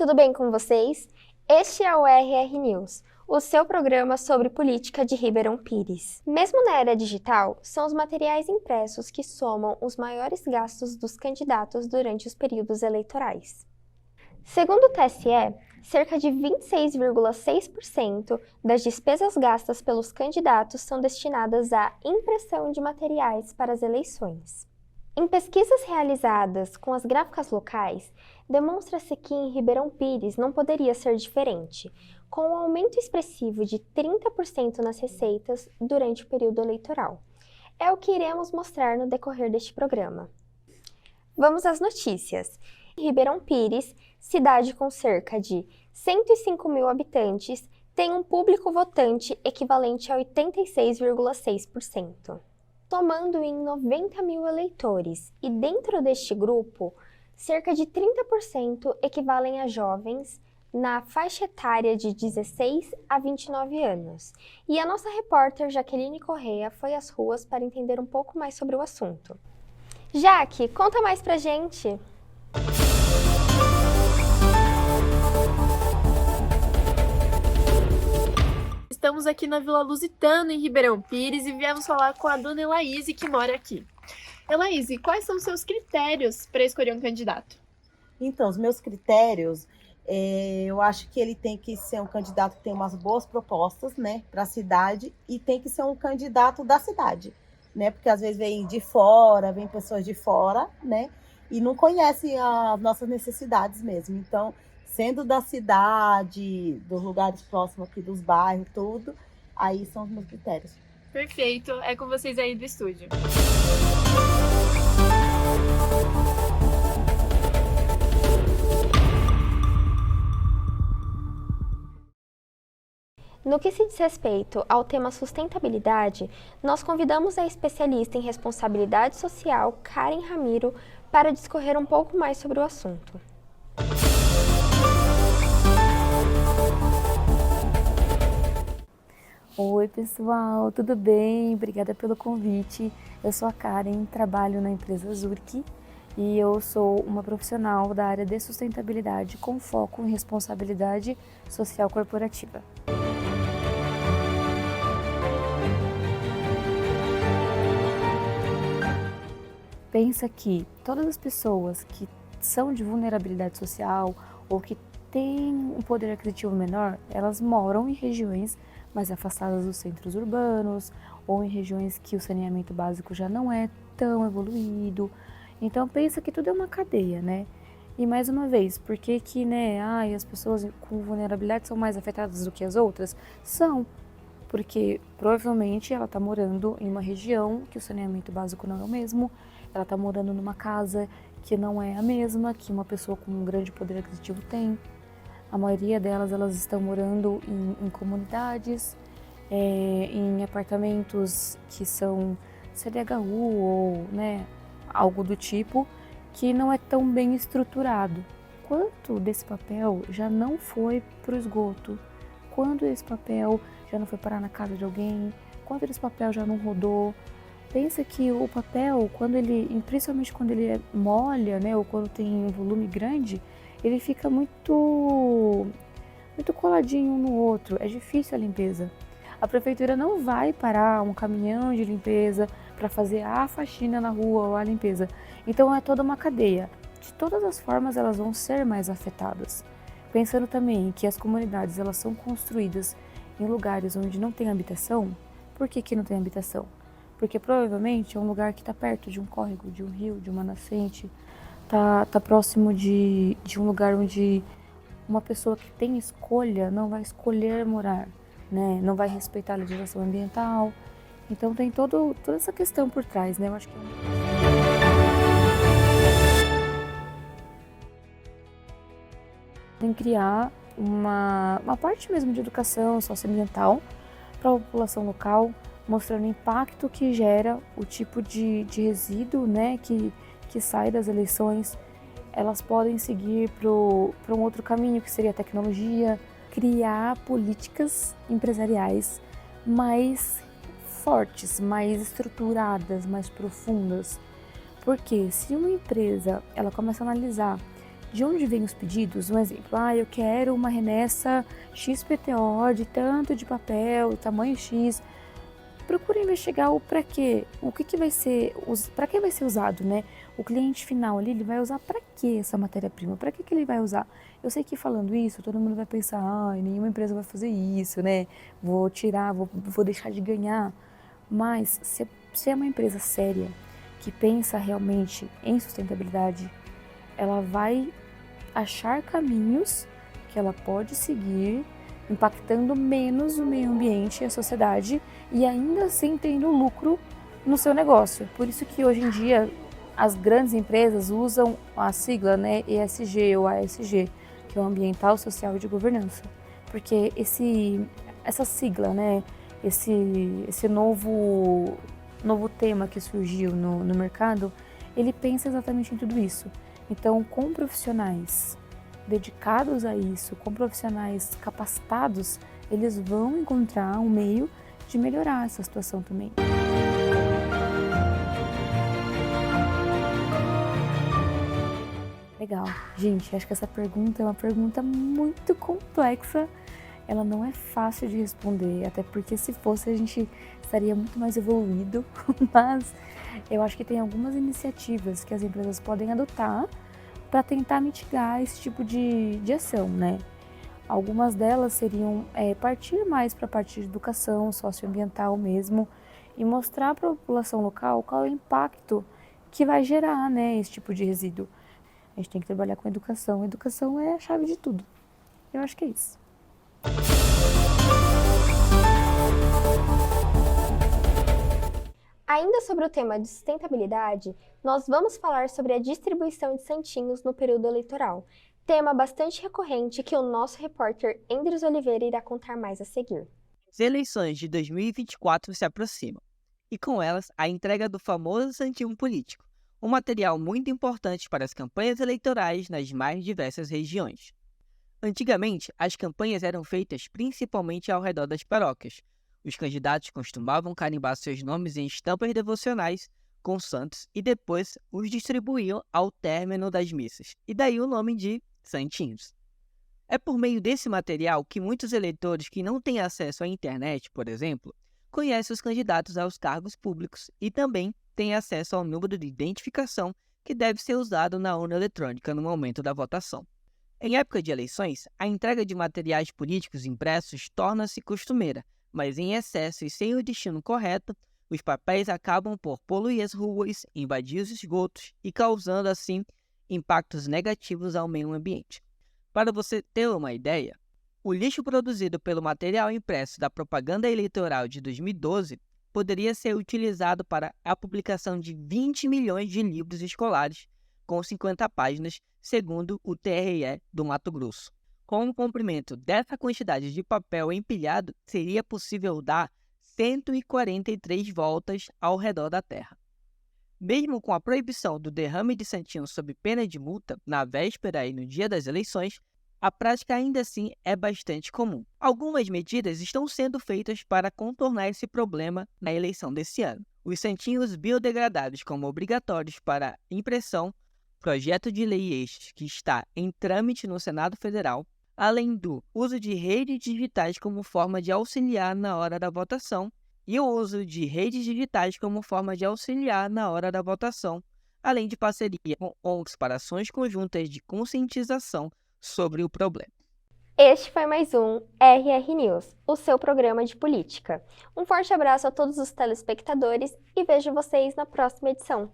tudo bem com vocês? Este é o RR News, o seu programa sobre política de Ribeirão Pires. Mesmo na era digital, são os materiais impressos que somam os maiores gastos dos candidatos durante os períodos eleitorais. Segundo o TSE, cerca de 26,6% das despesas gastas pelos candidatos são destinadas à impressão de materiais para as eleições. Em pesquisas realizadas com as gráficas locais, demonstra-se que em Ribeirão Pires não poderia ser diferente, com um aumento expressivo de 30% nas receitas durante o período eleitoral. É o que iremos mostrar no decorrer deste programa. Vamos às notícias. Ribeirão Pires, cidade com cerca de 105 mil habitantes, tem um público votante equivalente a 86,6%. Somando em 90 mil eleitores, e dentro deste grupo, cerca de 30% equivalem a jovens na faixa etária de 16 a 29 anos. E a nossa repórter Jaqueline Correia foi às ruas para entender um pouco mais sobre o assunto. Jaque, conta mais pra gente! Estamos aqui na Vila Lusitano, em Ribeirão Pires, e viemos falar com a dona Elaíse, que mora aqui. Elaíse, quais são os seus critérios para escolher um candidato? Então, os meus critérios, eu acho que ele tem que ser um candidato que tem umas boas propostas, né, para a cidade, e tem que ser um candidato da cidade, né, porque às vezes vem pessoas de fora, né, e não conhecem as nossas necessidades mesmo. Então, sendo da cidade, dos lugares próximos aqui, dos bairros, tudo, aí são os meus critérios. Perfeito, é com vocês aí do estúdio. No que se diz respeito ao tema sustentabilidade, nós convidamos a especialista em responsabilidade social, Karen Ramiro, para discorrer um pouco mais sobre o assunto. Oi pessoal, tudo bem? Obrigada pelo convite. Eu sou a Karen, trabalho na empresa Zurk e eu sou uma profissional da área de sustentabilidade com foco em responsabilidade social corporativa. Pensa que todas as pessoas que são de vulnerabilidade social ou que têm um poder aquisitivo menor, elas moram em regiões mais afastadas dos centros urbanos ou em regiões que o saneamento básico já não é tão evoluído. Então pensa que tudo é uma cadeia, né? E mais uma vez, por que que, né, as pessoas com vulnerabilidade são mais afetadas do que as outras? São, porque provavelmente ela está morando em uma região que o saneamento básico não é o mesmo, ela está morando numa casa que não é a mesma que uma pessoa com um grande poder aquisitivo tem. A maioria delas, elas estão morando em comunidades, em apartamentos que são CDHU ou, né, algo do tipo, que não é tão bem estruturado. Quanto desse papel já não foi para o esgoto? Quanto esse papel já não foi parar na casa de alguém? Quanto desse papel já não rodou? Pensa que o papel, principalmente quando ele molha, né, ou quando tem um volume grande, ele fica muito coladinho um no outro, é difícil a limpeza. A prefeitura não vai parar um caminhão de limpeza para fazer a faxina na rua ou a limpeza. Então é toda uma cadeia. De todas as formas elas vão ser mais afetadas. Pensando também que as comunidades elas são construídas em lugares onde não tem habitação. Por que não tem habitação? Porque provavelmente é um lugar que está perto de um córrego, de um rio, de uma nascente, tá próximo de um lugar onde uma pessoa que tem escolha não vai escolher morar, né? Não vai respeitar a legislação ambiental. Então tem toda essa questão por trás, né? Eu acho que tem que criar uma parte mesmo de educação socioambiental para a população local, mostrando o impacto que gera o tipo de resíduo, né, que sai das eleições. Elas podem seguir para um outro caminho, que seria a tecnologia, criar políticas empresariais mais fortes, mais estruturadas, mais profundas. Porque se uma empresa ela começa a analisar De onde vêm os pedidos? Um exemplo, eu quero uma remessa XPTO de tanto de papel, tamanho X. Procura investigar o para quê, o que vai ser, para que vai ser usado, né? O cliente final ali, ele vai usar para que essa matéria-prima? Para que ele vai usar? Eu sei que falando isso, todo mundo vai pensar, nenhuma empresa vai fazer isso, né? Vou tirar, vou deixar de ganhar. Mas se é uma empresa séria, que pensa realmente em sustentabilidade, ela vai achar caminhos que ela pode seguir, impactando menos o meio ambiente e a sociedade e ainda assim tendo lucro no seu negócio. Por isso que hoje em dia as grandes empresas usam a sigla, né, ESG ou ASG, que é o Ambiental, Social e de Governança. Porque essa sigla, né, esse novo tema que surgiu no mercado, ele pensa exatamente em tudo isso. Então, com profissionais dedicados a isso, com profissionais capacitados, eles vão encontrar um meio de melhorar essa situação também. Legal. Gente, acho que essa pergunta é uma pergunta muito complexa. Ela não é fácil de responder, até porque se fosse a gente estaria muito mais evoluído, mas eu acho que tem algumas iniciativas que as empresas podem adotar para tentar mitigar esse tipo de ação, né? Algumas delas seriam partir mais para a parte de educação socioambiental mesmo e mostrar para a população local qual é o impacto que vai gerar, né, esse tipo de resíduo. A gente tem que trabalhar com educação. A educação é a chave de tudo. Eu acho que é isso. Ainda sobre o tema de sustentabilidade, nós vamos falar sobre a distribuição de santinhos no período eleitoral, tema bastante recorrente que o nosso repórter Endres Oliveira irá contar mais a seguir. As eleições de 2024 se aproximam, e com elas a entrega do famoso santinho político, um material muito importante para as campanhas eleitorais nas mais diversas regiões. Antigamente, as campanhas eram feitas principalmente ao redor das paróquias. Os candidatos costumavam carimbar seus nomes em estampas devocionais com santos e depois os distribuíam ao término das missas, e daí o nome de santinhos. É por meio desse material que muitos eleitores que não têm acesso à internet, por exemplo, conhecem os candidatos aos cargos públicos e também têm acesso ao número de identificação que deve ser usado na urna eletrônica no momento da votação. Em época de eleições, a entrega de materiais políticos impressos torna-se costumeira, mas em excesso e sem o destino correto, os papéis acabam por poluir as ruas, invadir os esgotos e causando, assim, impactos negativos ao meio ambiente. Para você ter uma ideia, o lixo produzido pelo material impresso da propaganda eleitoral de 2012 poderia ser utilizado para a publicação de 20 milhões de livros escolares, com 50 páginas, segundo o TRE do Mato Grosso. Com o comprimento dessa quantidade de papel empilhado, seria possível dar 143 voltas ao redor da Terra. Mesmo com a proibição do derrame de santinhos sob pena de multa, na véspera e no dia das eleições, a prática ainda assim é bastante comum. Algumas medidas estão sendo feitas para contornar esse problema na eleição desse ano. Os santinhos biodegradáveis como obrigatórios para impressão, projeto de lei este que está em trâmite no Senado Federal, além do uso de redes digitais como forma de auxiliar na hora da votação e o uso de redes digitais como forma de auxiliar na hora da votação, além de parceria com ONGs para ações conjuntas de conscientização sobre o problema. Este foi mais um RR News, o seu programa de política. Um forte abraço a todos os telespectadores e vejo vocês na próxima edição.